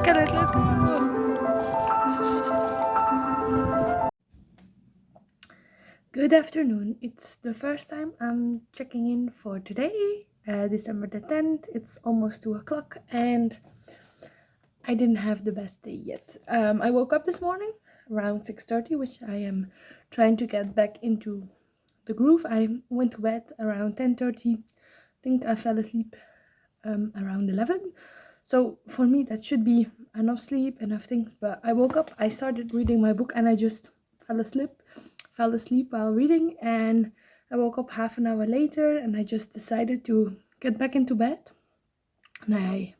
Look at it, let's go! Good afternoon. It's the first time I'm checking in for today, December the 10th. It's almost 2 o'clock and I didn't have the best day yet. I woke up this morning around 6:30, which I am trying to get back into the groove. I went to bed around 10:30. I think I fell asleep around 11. So for me, that should be enough sleep, enough things. But I woke up, I started reading my book, and I just fell asleep while reading. And I woke up half an hour later, and I just decided to get back into bed. And I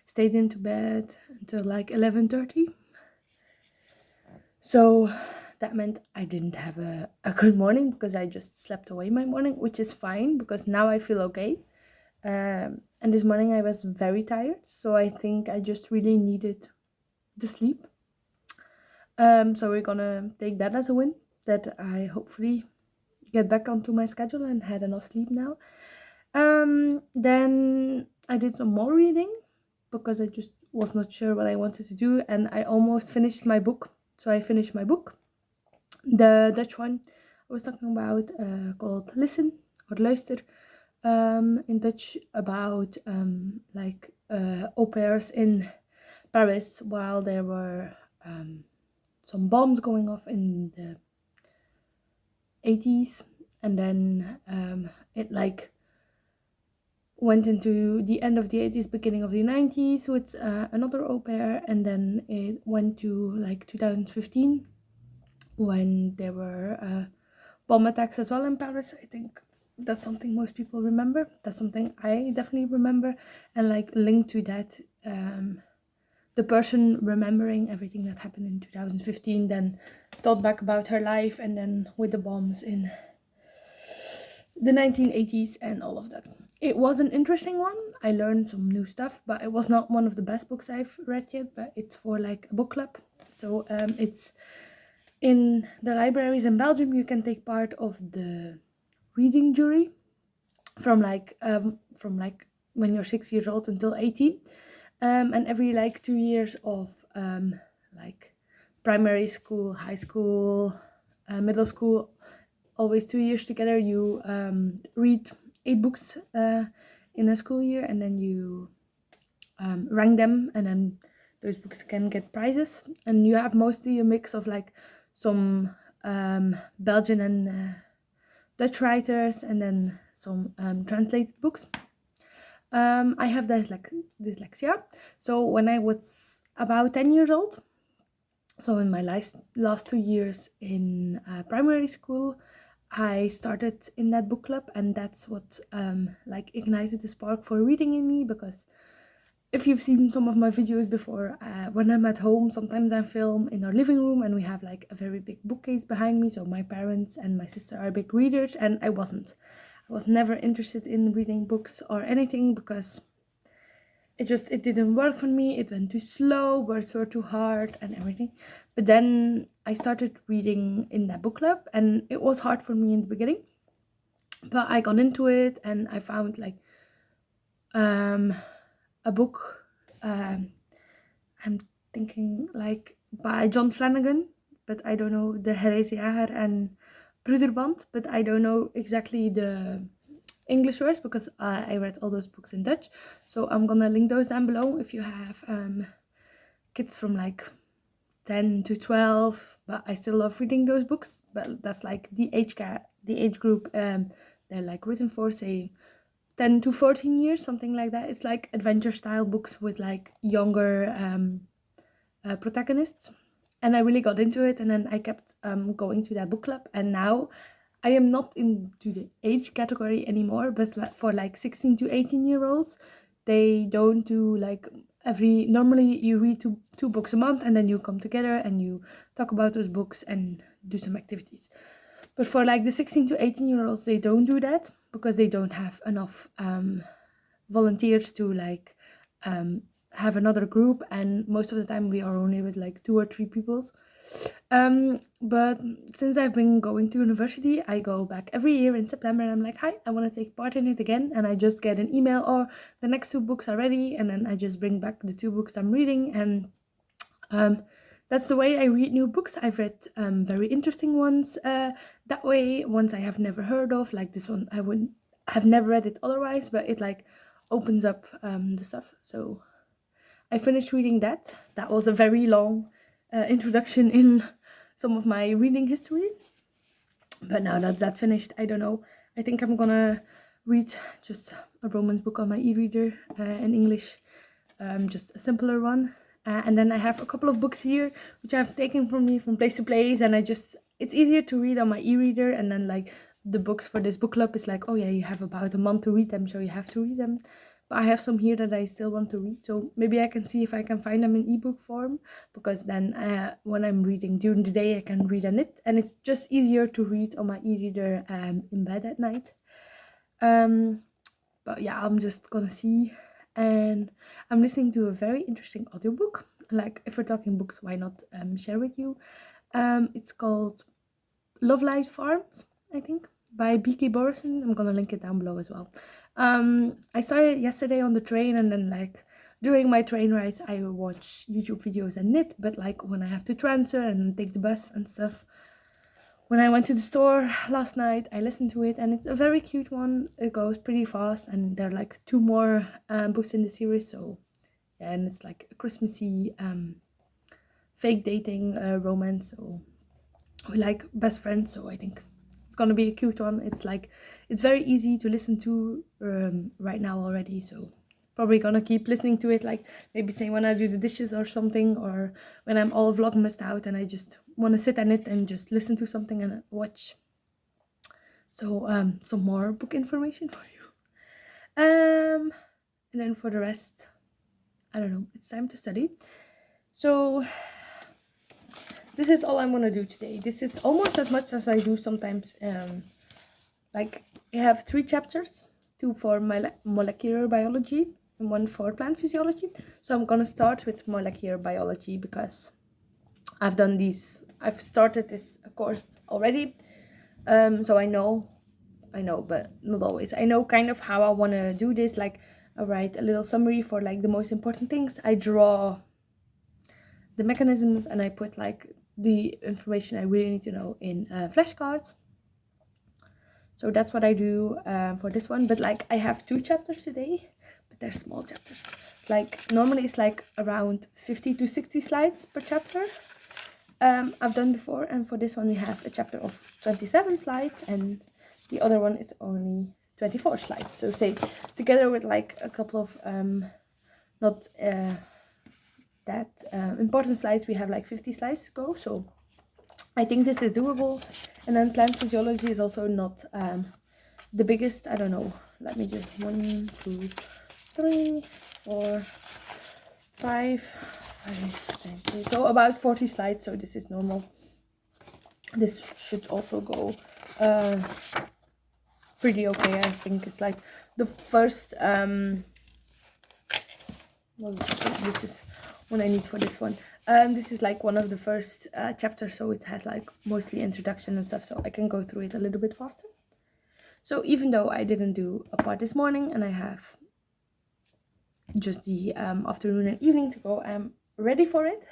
stayed into bed until like 11:30. So that meant I didn't have a good morning because I just slept away my morning, which is fine because now I feel okay. And this morning I was very tired, so I think I just really needed the sleep. So we're gonna take that as a win, that I hopefully get back onto my schedule and had enough sleep now. Then I did some more reading because I just was not sure what I wanted to do, and I almost finished my book. So I finished my book, the Dutch one I was talking about, called Listen or Luister, in Dutch, about au pairs in Paris while there were some bombs going off in the 80s, and then it like went into the end of the 80s, beginning of the 90s with another au pair, and then it went to like 2015 when there were bomb attacks as well in Paris. I think that's something most people remember. That's something I definitely remember, and like linked to that, the person remembering everything that happened in 2015 then thought back about her life, and then with the bombs in the 1980s and all of that. It was an interesting one. I learned some new stuff, but it was not one of the best books I've read yet, but it's for like a book club. So it's in the libraries in Belgium. You can take part of the reading jury from like when you're 6 years old until 18. And every like 2 years of like primary school, high school, middle school, always 2 years together, you read 8 books in a school year, and then you rank them, and then those books can get prizes. And you have mostly a mix of like some Belgian and Dutch writers, and then some translated books. I have dyslexia, so when I was about 10 years old, so in my last 2 years in primary school, I started in that book club, and that's what like ignited the spark for reading in me. Because if you've seen some of my videos before, when I'm at home, sometimes I film in our living room, and we have like a very big bookcase behind me. So my parents and my sister are big readers, and I wasn't. I was never interested in reading books or anything because it didn't work for me. It went too slow, words were too hard and everything. But then I started reading in that book club, and it was hard for me in the beginning, but I got into it, and I found like a book, I'm thinking like by John Flanagan, but I don't know, the Jager and Broederband, but I don't know exactly the English words because I read all those books in Dutch. So I'm gonna link those down below if you have kids from like 10 to 12, but I still love reading those books. But that's like the age group they're like written for, say 10 to 14 years, something like that. It's like adventure style books with like younger protagonists, and I really got into it, and then I kept going to that book club. And now I am not into the age category anymore, but for like 16 to 18-year-olds, they don't do like normally you read two books a month, and then you come together and you talk about those books and do some activities. But for like the 16 to 18-year-olds, they don't do that because they don't have enough volunteers to like have another group, and most of the time we are only with like 2 or 3 people. But since I've been going to university, I go back every year in September and I'm like, hi, I want to take part in it again. And I just get an email, or the next 2 books are ready. And then I just bring back the 2 books I'm reading. And that's the way I read new books. I've read very interesting ones that way, ones I have never heard of. Like this one, I wouldn't have never read it otherwise, but it like opens up the stuff. So I finished reading that. That was a very long introduction in some of my reading history. But now that's that finished, I don't know. I think I'm gonna read just a romance book on my e-reader in English, just a simpler one. And then I have a couple of books here which I've taken from me from place to place, and it's easier to read on my e-reader. And then like the books for this book club is like, oh yeah, you have about a month to read them, so you have to read them. But I have some here that I still want to read, so maybe I can see if I can find them in ebook form, because then when I'm reading during the day I can read on it, and it's just easier to read on my e-reader in bed at night. But yeah, I'm just gonna see. And I'm listening to a very interesting audiobook. Like, if we're talking books, why not share with you? It's called Lovelight Farms, I think, by B.K. Borison. I'm gonna link it down below as well. I started yesterday on the train, and then like during my train rides I watch YouTube videos and knit, but like when I have to transfer and take the bus and stuff, when I went to the store last night, I listened to it, and it's a very cute one. It goes pretty fast, and there are like 2 more books in the series. So yeah, and it's like a Christmassy fake dating romance. So we like best friends, so I think it's gonna be a cute one. It's very easy to listen to right now already, so probably gonna keep listening to it, like maybe say when I do the dishes or something, or when I'm all vlogmased out and I just want to sit on it and just listen to something and watch. So some more book information for you. And then for the rest, I don't know, it's time to study. So this is all I'm gonna do today. This is almost as much as I do sometimes. Like, I have 3 chapters, 2 for molecular biology and 1 for plant physiology. So I'm gonna start with molecular biology because I've started this course already. So I know, but not always. I know kind of how I want to do this. Like, I write a little summary for like the most important things. I draw the mechanisms, and I put like the information I really need to know in flashcards. So that's what I do for this one. But like, I have 2 chapters today, but they're small chapters. Like, normally it's like around 50 to 60 slides per chapter. I've done before, and for this one we have a chapter of 27 slides, and the other one is only 24 slides. So say together with like a couple of not that important slides, we have like 50 slides to go. So I think this is doable. And then plant physiology is also not the biggest. I don't know, let me just 1, 2, 3, 4, 5, so about 40 slides. So this is normal. This should also go pretty okay. I think it's like the first well, this is what I need for this one. This is like one of the first chapters, so it has like mostly introduction and stuff, so I can go through it a little bit faster. So even though I didn't do a part this morning and I have just the afternoon and evening to go, I'm ready for it.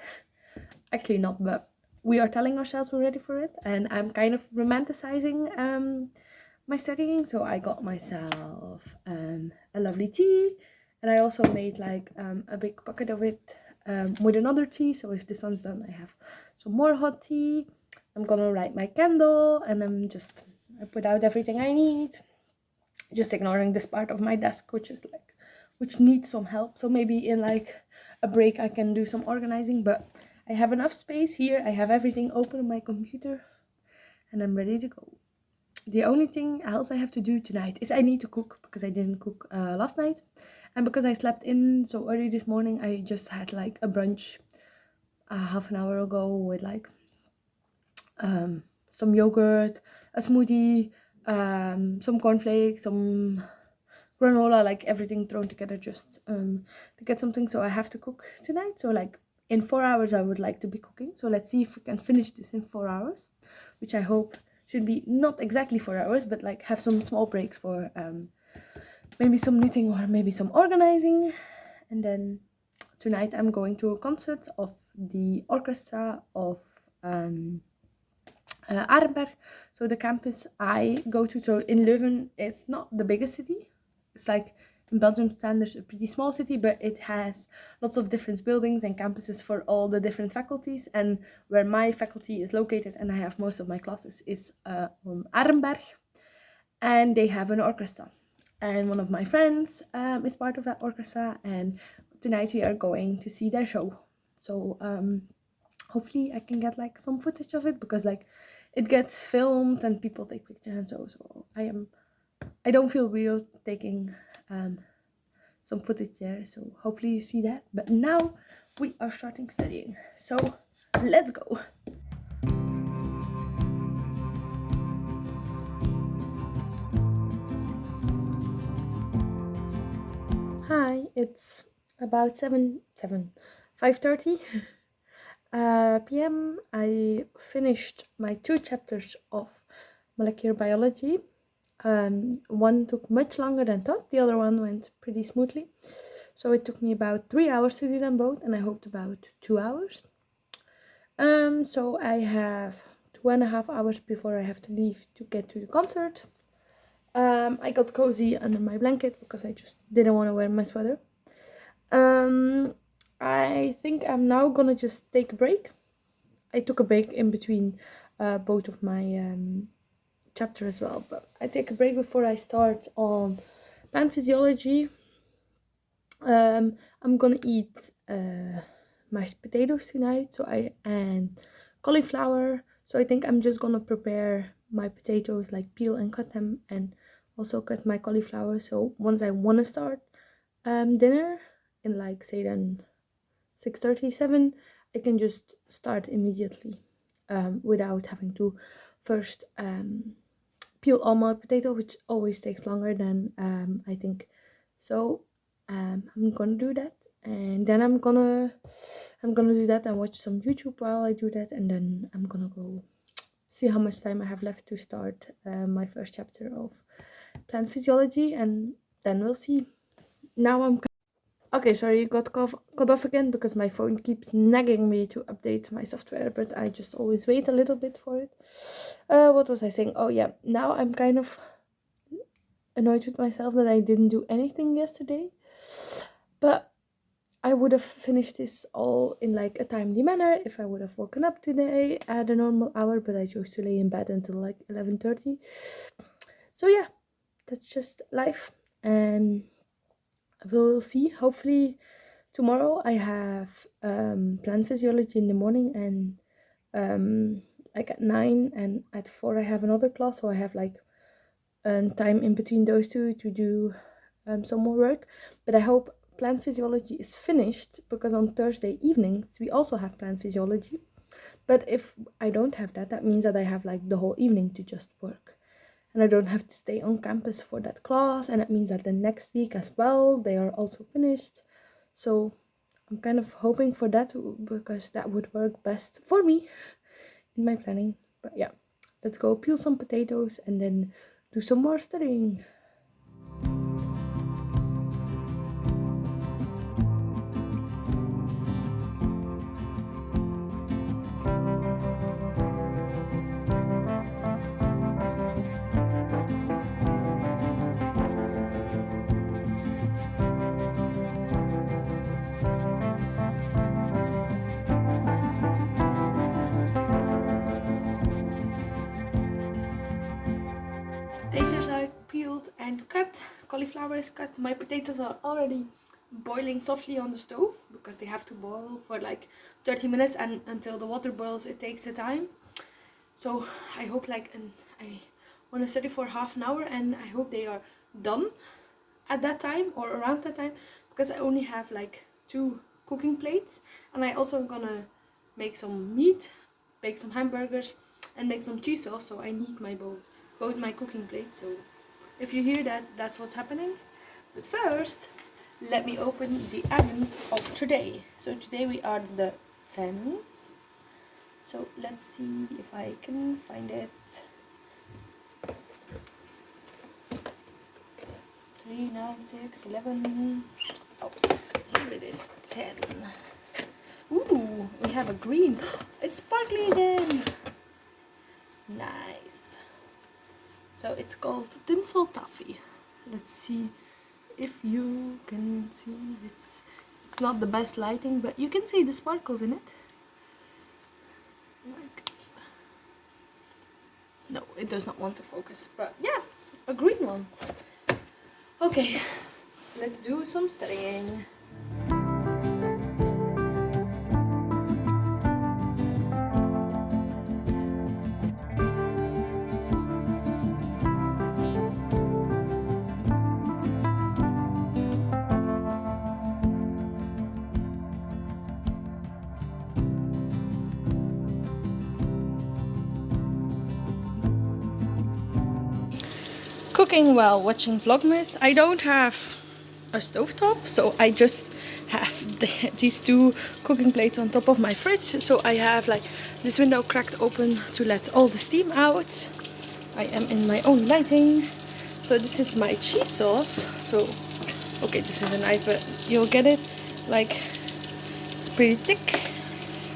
Actually not, but we are telling ourselves we're ready for it, and I'm kind of romanticizing my studying. So I got myself a lovely tea, and I also made like a big bucket of it with another tea. So if this one's done, I have some more hot tea. I'm gonna light my candle, and I put out everything I need, just ignoring this part of my desk which needs some help. So maybe in like a break I can do some organizing, but I have enough space here. I have everything open on my computer, and I'm ready to go. The only thing else I have to do tonight is I need to cook, because I didn't cook last night, and because I slept in so early this morning. I just had like a brunch half an hour ago with like some yogurt, a smoothie, some cornflakes, some granola, like everything thrown together just to get something. So I have to cook tonight. So like in 4 hours I would like to be cooking. So let's see if we can finish this in 4 hours, which I hope should be not exactly 4 hours, but like have some small breaks for maybe some knitting or maybe some organizing. And then tonight I'm going to a concert of the orchestra of Arenberg. So the campus I go to, so in Leuven, it's not the biggest city. It's like in Belgium standards a pretty small city, but it has lots of different buildings and campuses for all the different faculties. And where my faculty is located and I have most of my classes is on Arenberg, and they have an orchestra. And one of my friends is part of that orchestra, and tonight we are going to see their show. So hopefully I can get like some footage of it, because like it gets filmed and people take pictures and so I don't feel weird taking some footage there, so hopefully you see that. But now we are starting studying, so let's go. Hi, it's about 5:30 p.m. I finished my 2 chapters of molecular biology. One took much longer than thought, the other one went pretty smoothly. So it took me about 3 hours to do them both, and I hoped about 2 hours. So I have 2.5 hours before I have to leave to get to the concert. I got cozy under my blanket because I just didn't want to wear my sweater. I think I'm now gonna just take a break. I took a break in between both of my chapters as well, but I take a break before I start on plant physiology. I'm gonna eat mashed potatoes tonight, and cauliflower. So I think I'm just gonna prepare my potatoes, like peel and cut them, and also cut my cauliflower. So once I wanna start dinner in like say then 6:37, I can just start immediately without having to first peel all my potato, which always takes longer than I think. So I'm gonna do that, and then I'm gonna do that and watch some YouTube while I do that, and then I'm gonna go see how much time I have left to start my first chapter of plant physiology, and then we'll see. Now I'm okay, sorry, got cut off again because my phone keeps nagging me to update my software, but I just always wait a little bit for it. What was I saying? Oh yeah, now I'm kind of annoyed with myself that I didn't do anything yesterday, but I would have finished this all in like a timely manner if I would have woken up today at a normal hour, but I chose to lay in bed until like 11:30. So yeah, that's just life, and we'll see. Hopefully tomorrow I have plant physiology in the morning, and like at 9 and at 4 I have another class, so I have like time in between those two to do some more work. But I hope plant physiology is finished, because on Thursday evenings we also have plant physiology. But if I don't have that, that means that I have like the whole evening to just work, and I don't have to stay on campus for that class, and it means that the next week as well they are also finished. So I'm kind of hoping for that, because that would work best for me in my planning. But yeah, let's go peel some potatoes and then do some more studying. Potatoes are peeled and cut, cauliflower is cut. My potatoes are already boiling softly on the stove, because they have to boil for like 30 minutes, and until the water boils it takes the time. So I hope I want to study for half an hour, and I hope they are done at that time or around that time, because I only have like 2 cooking plates, and I also gonna make some meat, bake some hamburgers, and make some cheese sauce. So I need both my cooking plates. So if you hear that, that's what's happening. But first, let me open the advent of today. So today we are the 10th. So let's see if I can find it. 3, 9, 6, 11. Oh, here it is. 10. Ooh, we have a green. It's sparkly again. Nice. So it's called Tinsel Toffee. Let's see if you can see. It's not the best lighting, but you can see the sparkles in it. Like, no, it does not want to focus, but yeah, a green one. Okay, let's do some studying. Cooking while watching vlogmas. I don't have a stovetop, so I just have these 2 cooking plates on top of my fridge. So I have like this window cracked open to let all the steam out. I am in my own lighting. So this is my cheese sauce. So okay, this is a knife, but you'll get it. Like, it's pretty thick.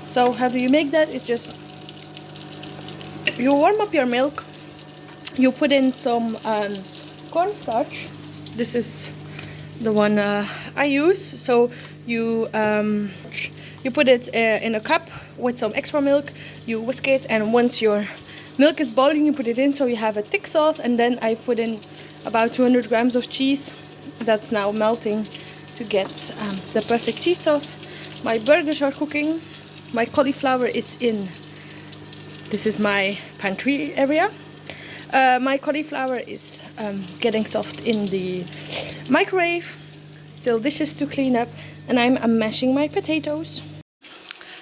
So how do you make that? It's just you warm up your milk. You put in some cornstarch. This is the one I use. So you put it in a cup with some extra milk. You whisk it, and once your milk is boiling, you put it in. So you have a thick sauce, and then I put in about 200 grams of cheese. That's now melting to get the perfect cheese sauce. My burgers are cooking. My cauliflower is in. This is my pantry area. My cauliflower is getting soft in the microwave. Still dishes to clean up, and I'm mashing my potatoes.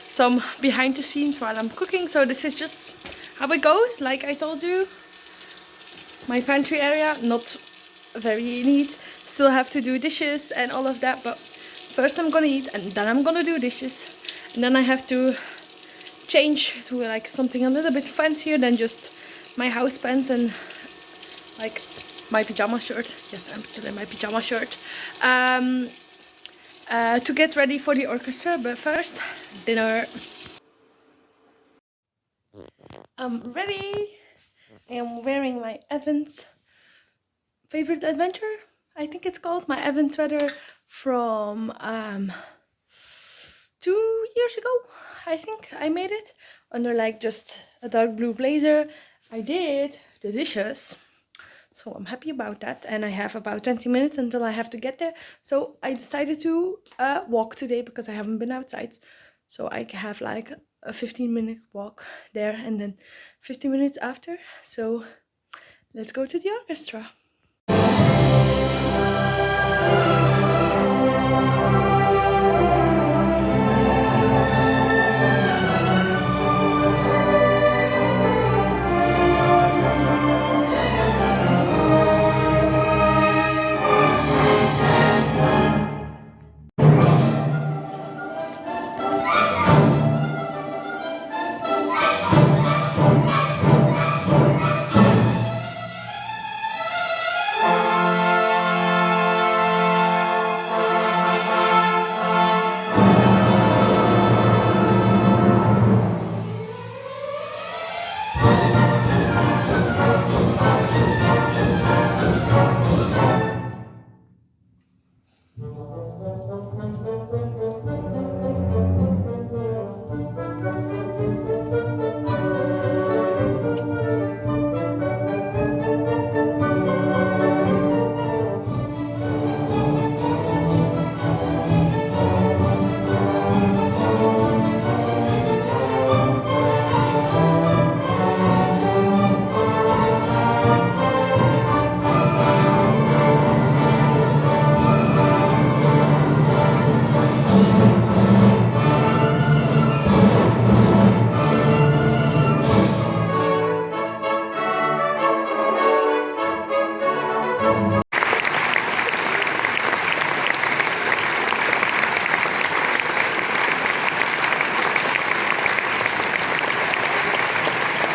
Some behind the scenes while I'm cooking. So this is just how it goes. Like I told you, my pantry area, not very neat. Still have to do dishes and all of that, but first I'm gonna eat, and then I'm gonna do dishes, and then I have to change to like something a little bit fancier than just my house pants and like my pajama shirt. Yes, I'm still in my pajama shirt. To get ready for the orchestra, but first, dinner. I'm ready. I am wearing my Advent favorite adventure. I think it's called my Advent sweater from 2 years ago. I think I made it under like just a dark blue blazer. I did the dishes, so I'm happy about that, and I have about 20 minutes until I have to get there. So I decided to walk today because I haven't been outside, so I have like a 15-minute walk there and then 15 minutes after. So let's go to the orchestra.